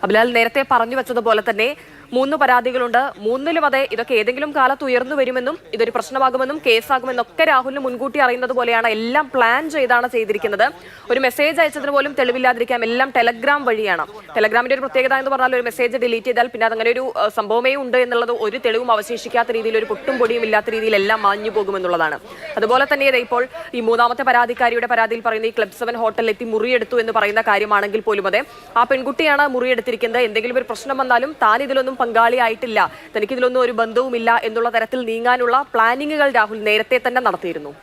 അബിലാൽ നേരത്തെ പറഞ്ഞു വെച്ചതുപോലെ തന്നെ 3 പരാതികളുണ്ട്. 3ലും അതെ ഇതൊക്കെ ഏതെങ്കിലും കാലത്ത് ഉയർന്നു വരുമെന്നും ഇതൊരു പ്രശ്നമാകുമെന്നും കേസാകുമെന്നൊക്കെ രാഹുലിന് മുൻകൂട്ടി അറിയുന്നത് പോലെയാണ്. എല്ലാം പ്ലാൻ ചെയ്താണ് ചെയ്തിരിക്കുന്നത്. ഒരു മെസ്സേജ് അയച്ചതിന് പോലും തെളിവില്ലാതിരിക്കാം. എല്ലാം ടെലഗ്രാം വഴിയാണ്. ടെലഗ്രാമിന്റെ ഒരു പ്രത്യേകത എന്ന് പറഞ്ഞാൽ ഒരു മെസ്സേജ് ഡിലീറ്റ് ചെയ്താൽ പിന്നെ അതങ്ങനെ ഒരു സംഭവമേ ഉണ്ട് എന്നുള്ളത് ഒരു തെളിവും അവശേഷിക്കാത്ത രീതിയിൽ, ഒരു പൊട്ടും പൊടിയും ഇല്ലാത്ത രീതിയിൽ എല്ലാം മാഞ്ഞു പോകുമെന്നുള്ളതാണ്. അതുപോലെ തന്നെ ഇപ്പോൾ ഈ 3ാമത്തെ പരാതിക്കാരിയുടെ പരാതിയിൽ പറയുന്ന ഈ ക്ലബ് 7 ഹോട്ടലിൽ എത്തി മുറിയെടുത്തു എന്ന് പറയുന്ന കാര്യമാണെങ്കിൽ പോലും അതെ, ആ പെൺകുട്ടിയാണ് മുറിയെടുത്തിരിക്കുന്നത്. എന്തെങ്കിലും ഒരു പ്രശ്നം വന്നാലും താൻ ഇതിലൊന്നും പങ്കാളിയായിട്ടില്ല, തനിക്കിതിലൊന്നും ഒരു ബന്ധവുമില്ല എന്നുള്ള തരത്തിൽ നീങ്ങാനുള്ള പ്ലാനിങ്ങുകൾ രാഹുൽ നേരത്തെ തന്നെ നടത്തിയിരുന്നു.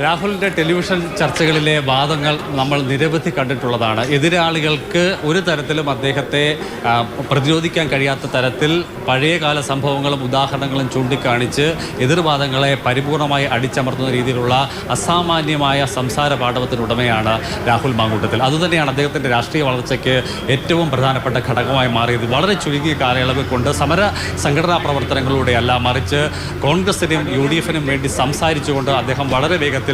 രാഹുലിൻ്റെ ടെലിവിഷൻ ചർച്ചകളിലെ വാദങ്ങൾ നമ്മൾ നിരവധി കണ്ടിട്ടുള്ളതാണ്. എതിരാളികൾക്ക് ഒരു തരത്തിലും അദ്ദേഹത്തെ പ്രതിരോധിക്കാൻ കഴിയാത്ത തരത്തിൽ പഴയകാല സംഭവങ്ങളും ഉദാഹരണങ്ങളും ചൂണ്ടിക്കാണിച്ച് എതിർവാദങ്ങളെ പരിപൂർണമായി അടിച്ചമർത്തുന്ന രീതിയിലുള്ള അസാമാന്യമായ സംസാര പാടവത്തിനുടമയാണ് രാഹുൽ മാങ്കൂട്ടത്തിൽ. അതുതന്നെയാണ് അദ്ദേഹത്തിൻ്റെ രാഷ്ട്രീയ വളർച്ചയ്ക്ക് ഏറ്റവും പ്രധാനപ്പെട്ട ഘടകമായി മാറിയത്. വളരെ ചുരുങ്ങിയ കാലയളവ് കൊണ്ട് സമര സംഘടനാ പ്രവർത്തനങ്ങളിലൂടെയല്ല, മറിച്ച് കോൺഗ്രസിനും UDF-നും വേണ്ടി സംസാരിച്ചുകൊണ്ട് അദ്ദേഹം വളരെ വേഗത്തിൽ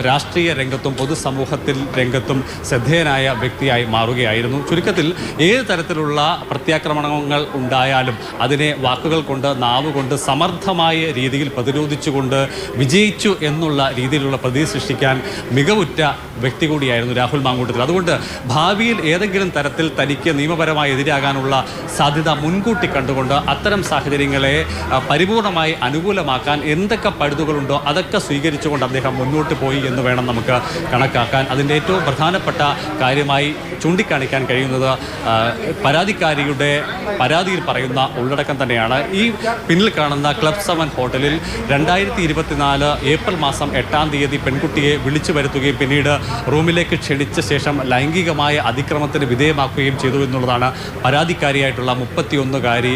രാഷ്ട്രീയ രംഗത്തും പൊതുസമൂഹത്തിൽ രംഗത്തും ശ്രദ്ധേയനായ വ്യക്തിയായി മാറുകയായിരുന്നു. ചുരുക്കത്തിൽ ഏത് തരത്തിലുള്ള പ്രത്യാക്രമണങ്ങൾ ഉണ്ടായാലും അതിനെ വാക്കുകൾ കൊണ്ട്, നാവ് കൊണ്ട് സമർത്ഥമായ രീതിയിൽ പ്രതിരോധിച്ചുകൊണ്ട് വിജയിച്ചു എന്നുള്ള രീതിയിലുള്ള പ്രതീതി സൃഷ്ടിക്കാൻ മികവുറ്റ വ്യക്തി കൂടിയായിരുന്നു രാഹുൽ മാങ്കൂട്ടത്തിൽ. അതുകൊണ്ട് ഭാവിയിൽ ഏതെങ്കിലും തരത്തിൽ തനിക്ക് നിയമപരമായി എതിരാകാനുള്ള സാധ്യത മുൻകൂട്ടി കണ്ടുകൊണ്ട് അത്തരം സാഹചര്യങ്ങളെ പരിപൂർണമായി അനുകൂലമാക്കാൻ എന്തൊക്കെ പഴുതുകളുണ്ടോ അതൊക്കെ സ്വീകരിച്ചുകൊണ്ട് അദ്ദേഹം മുന്നോട്ട് പോയി എന്ന് വേണം നമുക്ക് കണക്കാക്കാൻ. അതിൻ്റെ ഏറ്റവും പ്രധാനപ്പെട്ട കാര്യമായി ചൂണ്ടിക്കാണിക്കാൻ കഴിയുന്നത് പരാതിക്കാരിയുടെ പരാതിയിൽ പറയുന്ന ഉള്ളടക്കം തന്നെയാണ്. ഈ പിന്നിൽ കാണുന്ന ക്ലബ് 7 ഹോട്ടലിൽ 2024 ഏപ്രിൽ മാസം 8-ാം തീയതി പെൺകുട്ടിയെ വിളിച്ചു വരുത്തുകയും പിന്നീട് റൂമിലേക്ക് ക്ഷണിച്ച ശേഷം ലൈംഗികമായ അതിക്രമത്തിന് വിധേയമാക്കുകയും ചെയ്തു എന്നുള്ളതാണ് പരാതിക്കാരിയായിട്ടുള്ള 31-കാരി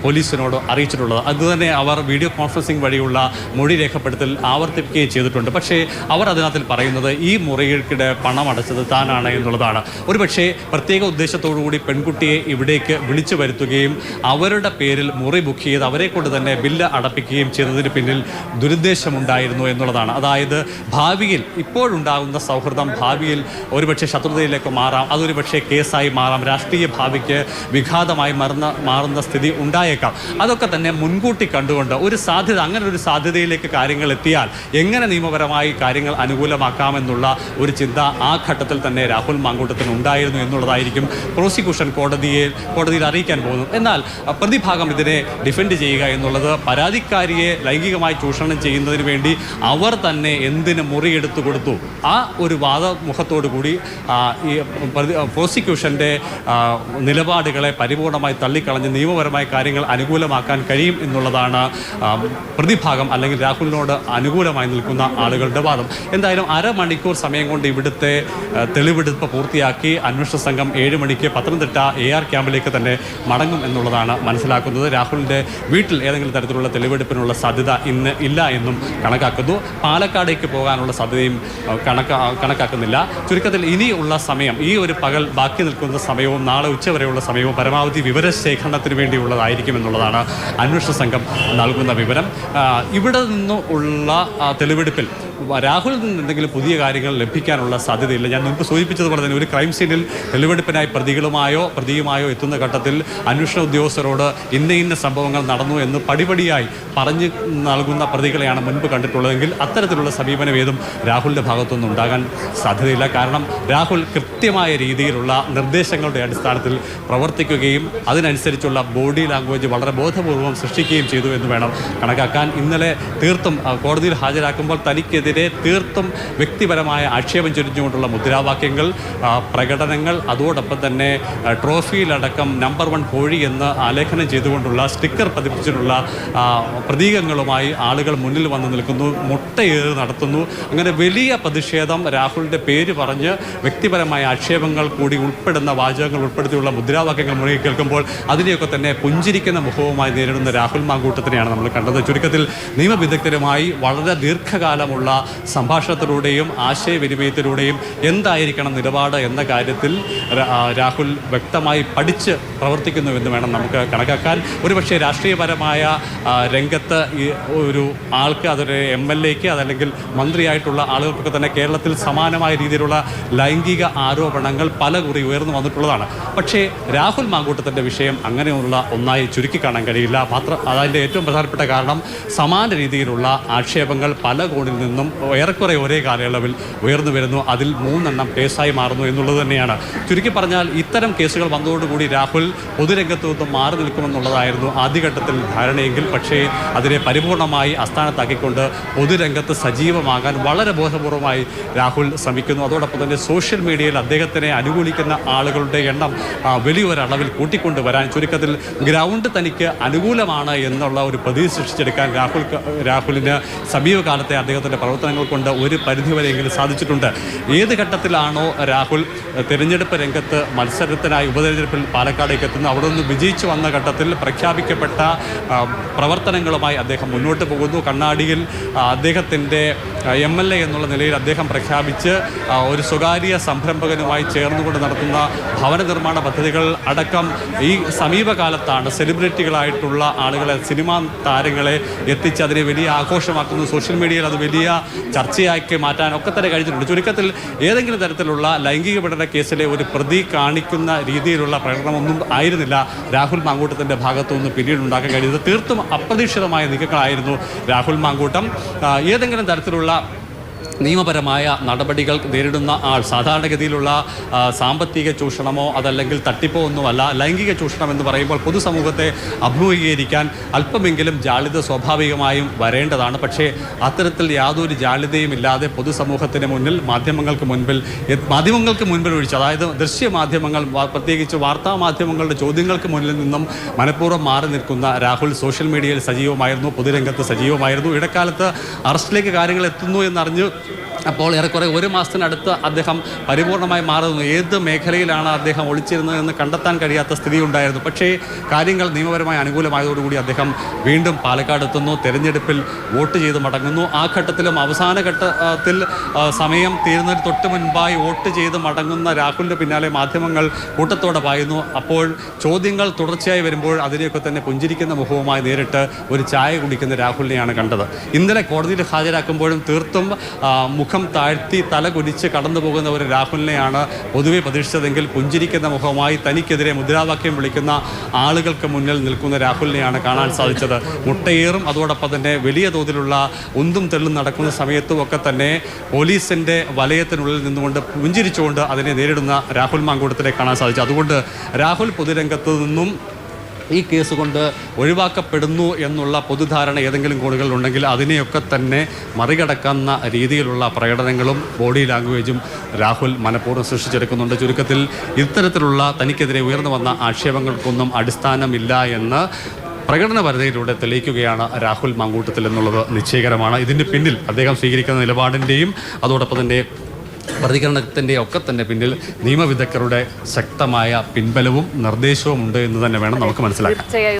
പോലീസിനോട് അറിയിച്ചിട്ടുള്ളത്. അതുതന്നെ അവർ വീഡിയോ കോൺഫറൻസിംഗ് വഴിയുള്ള മൊഴി രേഖപ്പെടുത്തൽ ആവർത്തിക്കുകയും ചെയ്തിട്ടുണ്ട്. പക്ഷേ അവർ അതിനകത്തിൽ പറയുന്നത് ഈ മുറികൾക്കിടെ പണം അടച്ചത് താനാണ് എന്നുള്ളതാണ്. ഒരുപക്ഷെ പ്രത്യേക ഉദ്ദേശത്തോടുകൂടി പെൺകുട്ടിയെ ഇവിടേക്ക് വിളിച്ചു വരുത്തുകയും അവരുടെ പേരിൽ മുറി ബുക്ക് ചെയ്ത് അവരെ കൊണ്ട് തന്നെ ബില്ല് അടപ്പിക്കുകയും ചെയ്തതിന് പിന്നിൽ ദുരുദ്ദേശമുണ്ടായിരുന്നു എന്നുള്ളതാണ്. അതായത് ഭാവിയിൽ ഇപ്പോഴുണ്ടാകുന്ന സൗഹൃദം ഭാവിയിൽ ഒരുപക്ഷെ ശത്രുതയിലേക്ക് മാറാം, അതൊരു പക്ഷേ കേസായി മാറാം, രാഷ്ട്രീയ ഭാവിക്ക് വിഘാതമായി മാറുന്ന സ്ഥിതി ഉണ്ടായേക്കാം. അതൊക്കെ തന്നെ മുൻകൂട്ടി കണ്ടുകൊണ്ട് ഒരു സാധ്യത, അങ്ങനെ ഒരു സാധ്യതയിലേക്ക് കാര്യങ്ങൾ എത്തിയാൽ എങ്ങനെ നിയമപരമായി കാര്യങ്ങൾ അനുകൂലമാക്കാമെന്നുള്ള ഒരു ചിന്ത ആ ഘട്ടത്തിൽ തന്നെ രാഹുൽ മാങ്കൂട്ടത്തിന് ഉണ്ടായിരുന്നു എന്നുള്ളതായിരിക്കും പ്രോസിക്യൂഷൻ കോടതിയിൽ അറിയിക്കാൻ പോകുന്നു. എന്നാൽ പ്രതിഭാഗം ഇതിനെ ഡിഫെൻഡ് ചെയ്യുക എന്നുള്ളത് പരാതിക്കാരിയെ ലൈംഗികമായി ചൂഷണം ചെയ്യുന്നതിന് വേണ്ടി അവർ തന്നെ എന്തിന് മുറിയെടുത്തു കൊടുത്തു, ആ ഒരു വാദമുഖത്തോടു കൂടി ഈ പ്രോസിക്യൂഷൻ്റെ നിലപാടുകളെ പരിപൂർണമായി തള്ളിക്കളഞ്ഞ് നിയമപരമായ കാര്യങ്ങൾ അനുകൂലമാക്കാൻ കഴിയും എന്നുള്ളതാണ് പ്രതിഭാഗം അല്ലെങ്കിൽ രാഹുലിനോട് അനുകൂലമായി നിൽക്കുന്ന ആളുകളുടെ വാദം. എന്തായാലും അരമണിക്കൂർ സമയം കൊണ്ട് ഇവിടുത്തെ തെളിവെടുപ്പ് പൂർത്തിയാക്കി അന്വേഷണ സംഘം 7 മണിക്ക് പത്തനംതിട്ട AR ക്യാമ്പിലേക്ക് തന്നെ മടങ്ങും എന്നുള്ളതാണ് മനസ്സിലാക്കുന്നത്. രാഹുലിൻ്റെ വീട്ടിൽ ഏതെങ്കിലും തരത്തിലുള്ള തെളിവെടുപ്പിനുള്ള സാധ്യത ഇന്ന് ഇല്ല എന്നും കണക്കാക്കുന്നു. പാലക്കാടേക്ക് പോകാനുള്ള സാധ്യതയും കണക്കാക്കുന്നില്ല. ചുരുക്കത്തിൽ ഇനിയുള്ള സമയം, ഈ ഒരു പകൽ ബാക്കി നിൽക്കുന്ന സമയവും നാളെ ഉച്ചവരെയുള്ള സമയവും പരമാവധി വിവരശേഖരണത്തിന് വേണ്ടിയുള്ളതായിരിക്കും എന്നുള്ളതാണ് അന്വേഷണ സംഘം നൽകുന്ന വിവരം. ഇവിടെ നിന്നുള്ള തെളിവെടുപ്പിൽ രാഹുലിൽ നിന്ന് എന്തെങ്കിലും പുതിയ കാര്യങ്ങൾ ലഭിക്കാനുള്ള സാധ്യതയില്ല. ഞാൻ മുൻപ് സൂചിപ്പിച്ചതുപോലെ തന്നെ ഒരു ക്രൈം സീനിൽ തെളിവെടുപ്പിനായി പ്രതിയുമായോ എത്തുന്ന ഘട്ടത്തിൽ അന്വേഷണ ഉദ്യോഗസ്ഥരോട് ഇന്ന സംഭവങ്ങൾ നടന്നു എന്ന് പടിപടിയായി പറഞ്ഞു നൽകുന്ന പ്രതികളെയാണ് മുൻപ് കണ്ടിട്ടുള്ളതെങ്കിൽ അത്തരത്തിലുള്ള സമീപനം ഏതും രാഹുലിൻ്റെ ഭാഗത്തുനിന്ന് ഉണ്ടാകാൻ സാധ്യതയില്ല. കാരണം രാഹുൽ കൃത്യമായ രീതിയിലുള്ള നിർദ്ദേശങ്ങളുടെ അടിസ്ഥാനത്തിൽ പ്രവർത്തിക്കുകയും അതിനനുസരിച്ചുള്ള ബോഡി ലാംഗ്വേജ് വളരെ ബോധപൂർവം സൃഷ്ടിക്കുകയും ചെയ്തു എന്ന് വേണം കണക്കാക്കാൻ. ഇന്നലെ തീർത്തും കോടതിയിൽ ഹാജരാക്കുമ്പോൾ തനിക്കെതിരെ തീർത്തും വ്യക്തിപരമായ ആക്ഷേപം ചൊരിഞ്ഞുകൊണ്ടുള്ള മുദ്രാവാക്യങ്ങൾ, പ്രകടനങ്ങൾ, അതോടൊപ്പം തന്നെ ട്രോഫിയിലടക്കം നമ്പർ 1 കോഴി എന്ന് ആലേഖനം ചെയ്തുകൊണ്ടുള്ള സ്റ്റിക്കർ പതിപ്പിച്ചിട്ടുള്ള പ്രതീകങ്ങളുമായി ആളുകൾ മുന്നിൽ വന്ന് നിൽക്കുന്നു, മുട്ടയേറ് നടത്തുന്നു. അങ്ങനെ വലിയ പ്രതിഷേധം രാഹുലിൻ്റെ പേര് പറഞ്ഞ് വ്യക്തിപരമായ ആക്ഷേപങ്ങൾ കൂടി ഉൾപ്പെടുന്ന വാചകങ്ങൾ ഉൾപ്പെടുത്തിയുള്ള മുദ്രാവാക്യങ്ങൾ മുഴുകി കേൾക്കുമ്പോൾ അതിനെയൊക്കെ തന്നെ പുഞ്ചിരിക്കുന്ന മുഖവുമായി നേരിടുന്ന രാഹുൽ മാങ്കൂട്ടത്തിനെയാണ് നമ്മൾ കണ്ടത്. ചുരുക്കത്തിൽ നിയമവിദഗ്ധരുമായി വളരെ ദീർഘകാലമുള്ള സംഭാഷണത്തിലൂടെയും ആശയവിനിമയത്തിലൂടെയും എന്തായിരിക്കണം നിലപാട് എന്ന കാര്യത്തിൽ രാഹുൽ വ്യക്തമായി പഠിച്ച് പ്രവർത്തിക്കുന്നുവെന്ന് വേണം നമുക്ക് കണക്കാക്കാൻ. ഒരുപക്ഷെ രാഷ്ട്രീയപരമായ രംഗത്ത് ഒരു ആൾക്ക് അതൊരു MLAക്ക് അതല്ലെങ്കിൽ മന്ത്രിയായിട്ടുള്ള ആളുകൾക്കൊക്കെ തന്നെ കേരളത്തിൽ സമാനമായ രീതിയിലുള്ള ലൈംഗിക ആരോപണങ്ങൾ പല കുറി ഉയർന്നു വന്നിട്ടുള്ളതാണ്. പക്ഷേ രാഹുൽ മാങ്കൂട്ടത്തിൻ്റെ വിഷയം അങ്ങനെയുള്ള ഒന്നായി ചുരുക്കി കാണാൻ കഴിയില്ല. അതിൻ്റെ ഏറ്റവും പ്രധാനപ്പെട്ട കാരണം സമാന രീതിയിലുള്ള ആക്ഷേപങ്ങൾ പല കോണിൽ നിന്നും ഏറെക്കുറെ ഒരേ കാലയളവിൽ ഉയർന്നു വരുന്നു. അതിൽ 3 എണ്ണം കേസായി മാറുന്നു എന്നുള്ളത് തന്നെയാണ്. ചുരുക്കി പറഞ്ഞാൽ ഇത്തരം കേസുകൾ വന്നതോടുകൂടി രാഹുൽ പൊതുരംഗത്തു നിന്നും മാറി നിൽക്കുമെന്നുള്ളതായിരുന്നു ആദ്യഘട്ടത്തിൽ ധാരണയെങ്കിൽ, പക്ഷേ അതിനെ പരിപൂർണമായി അസ്ഥാനത്താക്കിക്കൊണ്ട് പൊതുരംഗത്ത് സജീവമാകാൻ വളരെ ബോധപൂർവമായി രാഹുൽ ശ്രമിക്കുന്നു. അതോടൊപ്പം തന്നെ സോഷ്യൽ മീഡിയയിൽ അദ്ദേഹത്തിനെ അനുകൂലിക്കുന്ന ആളുകളുടെ എണ്ണം വലിയൊരളവിൽ കൂട്ടിക്കൊണ്ടുവരാൻ, ചുരുക്കത്തിൽ ഗ്രൗണ്ട് തനിക്ക് അനുകൂലമാണ് എന്നുള്ള ഒരു പ്രതീതി സൃഷ്ടിച്ചെടുക്കാൻ രാഹുലിന് സമീപകാലത്തെ അദ്ദേഹത്തിൻ്റെ പ്രവർത്തനങ്ങൾ കൊണ്ട് ഒരു പരിധിവരെയെങ്കിലും സാധിച്ചിട്ടുണ്ട്. ഏത് ഘട്ടത്തിലാണോ രാഹുൽ തിരഞ്ഞെടുപ്പ് രംഗത്ത് മത്സരത്തിനായി ഉപതെരഞ്ഞെടുപ്പിൽ പാലക്കാടേക്ക് എത്തുന്നത്, അവിടെ നിന്ന് വിജയിച്ചു വന്ന ഘട്ടത്തിൽ പ്രഖ്യാപിക്കപ്പെട്ട പ്രവർത്തനങ്ങളുമായി അദ്ദേഹം മുന്നോട്ട് പോകുന്നു. കണ്ണാടിയിൽ അദ്ദേഹത്തിൻ്റെ MLA എന്നുള്ള നിലയിൽ അദ്ദേഹം പ്രഖ്യാപിച്ച് ഒരു സ്വകാര്യ സംരംഭകനുമായി ചേർന്നുകൊണ്ട് നടത്തുന്ന ഭവന നിർമ്മാണ പദ്ധതികൾ അടക്കം ഈ സമീപകാലത്താണ് സെലിബ്രിറ്റികളായിട്ടുള്ള ആളുകളെ, സിനിമാ താരങ്ങളെ എത്തിച്ച് അതിനെ വലിയ ആഘോഷമാക്കുന്നു. സോഷ്യൽ മീഡിയയിൽ അത് വലിയ ചർച്ചയാക്കി മാറ്റാനൊക്കെ തന്നെ കഴിഞ്ഞിട്ടുണ്ട്. ചുരുക്കത്തിൽ ഏതെങ്കിലും തരത്തിലുള്ള ലൈംഗിക പീഡന കേസിലെ ഒരു പ്രതി കാണിക്കുന്ന രീതിയിലുള്ള പ്രകടനമൊന്നും ആയിരുന്നില്ല രാഹുൽ മാങ്കൂട്ടത്തിൻ്റെ ഭാഗത്തുനിന്ന് പിന്നീട് ഉണ്ടാക്കാൻ കഴിയുന്നത്. തീർത്തും അപ്രതീക്ഷിതമായ നീക്കങ്ങളായിരുന്നു രാഹുൽ മാങ്കൂട്ടം. ഏതെങ്കിലും തരത്തിലുള്ള നിയമപരമായ നടപടികൾ നേരിടുന്ന ആൾ സാധാരണഗതിയിലുള്ള സാമ്പത്തിക ചൂഷണമോ അതല്ലെങ്കിൽ തട്ടിപ്പോ ഒന്നുമല്ല. ലൈംഗിക ചൂഷണം എന്ന് പറയുമ്പോൾ പൊതുസമൂഹത്തെ അഭിമുഖീകരിക്കാൻ അല്പമെങ്കിലും ജാള്യത സ്വാഭാവികമായും വരേണ്ടതാണ്. പക്ഷേ അത്തരത്തിൽ യാതൊരു ജാള്യതയും ഇല്ലാതെ പൊതുസമൂഹത്തിന് മുന്നിൽ മാധ്യമങ്ങൾക്ക് മുൻപിൽ ഒഴിച്ച്, അതായത് ദൃശ്യമാധ്യമങ്ങൾ പ്രത്യേകിച്ച് വാർത്താ മാധ്യമങ്ങളുടെ ചോദ്യങ്ങൾക്ക് മുന്നിൽ നിന്നും മനഃപൂർവ്വം മാറി നിൽക്കുന്ന രാഹുൽ സോഷ്യൽ മീഡിയയിൽ സജീവമായിരുന്നു, പൊതുരംഗത്ത് സജീവമായിരുന്നു. ഇടക്കാലത്ത് അറസ്റ്റിലേക്ക് കാര്യങ്ങൾ എത്തുന്നു എന്നറിഞ്ഞ് അപ്പോൾ ഏറെക്കുറെ 1 മാസത്തിനടുത്ത് അദ്ദേഹം പരിപൂർണമായി മാറുന്നു. ഏത് മേഖലയിലാണ് അദ്ദേഹം ഒളിച്ചിരുന്നതെന്ന് കണ്ടെത്താൻ കഴിയാത്ത സ്ഥിതി ഉണ്ടായിരുന്നു. പക്ഷേ കാര്യങ്ങൾ നിയമപരമായി അനുകൂലമായതോടുകൂടി അദ്ദേഹം വീണ്ടും പാലക്കാട് എത്തുന്നു, തെരഞ്ഞെടുപ്പിൽ വോട്ട് ചെയ്ത് മടങ്ങുന്നു. ആ ഘട്ടത്തിലും അവസാന ഘട്ടത്തിൽ സമയം തീരുന്നതിന് തൊട്ട് മുൻപായി വോട്ട് ചെയ്ത് മടങ്ങുന്ന രാഹുലിൻ്റെ പിന്നാലെ മാധ്യമങ്ങൾ കൂട്ടത്തോടെ പായുന്നു. അപ്പോൾ ചോദ്യങ്ങൾ തുടർച്ചയായി വരുമ്പോൾ അതിനെയൊക്കെ തന്നെ പുഞ്ചിരിക്കുന്ന മുഖവുമായി നേരിട്ട് ഒരു ചായ കുടിക്കുന്ന രാഹുലിനെയാണ് കണ്ടത്. ഇന്നലെ കോടതിയിൽ ഹാജരാക്കുമ്പോഴും തീർത്തും മുഖം താഴ്ത്തി തല കുനിച്ച് കടന്നു പോകുന്ന ഒരു രാഹുലിനെയാണ് പൊതുവെ പ്രതീക്ഷിച്ചതെങ്കിൽ പുഞ്ചിരിക്കുന്ന മുഖമായി തനിക്കെതിരെ മുദ്രാവാക്യം വിളിക്കുന്ന ആളുകൾക്ക് മുന്നിൽ നിൽക്കുന്ന രാഹുലിനെയാണ് കാണാൻ സാധിച്ചത്. മുട്ടയേറും അതോടൊപ്പം തന്നെ വലിയ തോതിലുള്ള ഉന്തും തെള്ളും നടക്കുന്ന സമയത്തും ഒക്കെ തന്നെ പോലീസിൻ്റെ വലയത്തിനുള്ളിൽ നിന്നുകൊണ്ട് പുഞ്ചിരിച്ചുകൊണ്ട് അതിനെ നേരിടുന്ന രാഹുൽ മാങ്കൂട്ടത്തിനെ കാണാൻ സാധിച്ചു. അതുകൊണ്ട് രാഹുൽ പൊതുരംഗത്ത് നിന്നും ഈ കേസ് കൊണ്ട് ഒഴിവാക്കപ്പെടുന്നു എന്നുള്ള പൊതുധാരണ ഏതെങ്കിലും കോണുകളിലുണ്ടെങ്കിൽ അതിനെയൊക്കെ തന്നെ മറികടക്കുന്ന രീതിയിലുള്ള പ്രകടനങ്ങളും ബോഡി ലാംഗ്വേജും രാഹുൽ മനഃപൂർവ്വം സൃഷ്ടിച്ചെടുക്കുന്നുണ്ട്. ചുരുക്കത്തിൽ ഇത്തരത്തിലുള്ള തനിക്കെതിരെ ഉയർന്നു വന്ന ആക്ഷേപങ്ങൾക്കൊന്നും അടിസ്ഥാനമില്ല എന്ന് പ്രകടനപരതയിലൂടെ തെളിയിക്കുകയാണ് രാഹുൽ മാങ്കൂട്ടത്തിൽ എന്നുള്ളത് നിശ്ചയകരമാണ്. ഇതിൻ്റെ പിന്നിൽ അദ്ദേഹം സ്വീകരിക്കുന്ന നിലപാടിൻ്റെയും അതോടൊപ്പം തന്നെ പ്രതികരണത്തിൻ്റെ ഒക്കെ തന്നെ പിന്നിൽ നിയമവിദഗ്ധരുടെ ശക്തമായ പിൻബലവും നിർദ്ദേശവും ഉണ്ട് എന്ന് തന്നെ വേണം നമുക്ക് മനസ്സിലാക്കാം.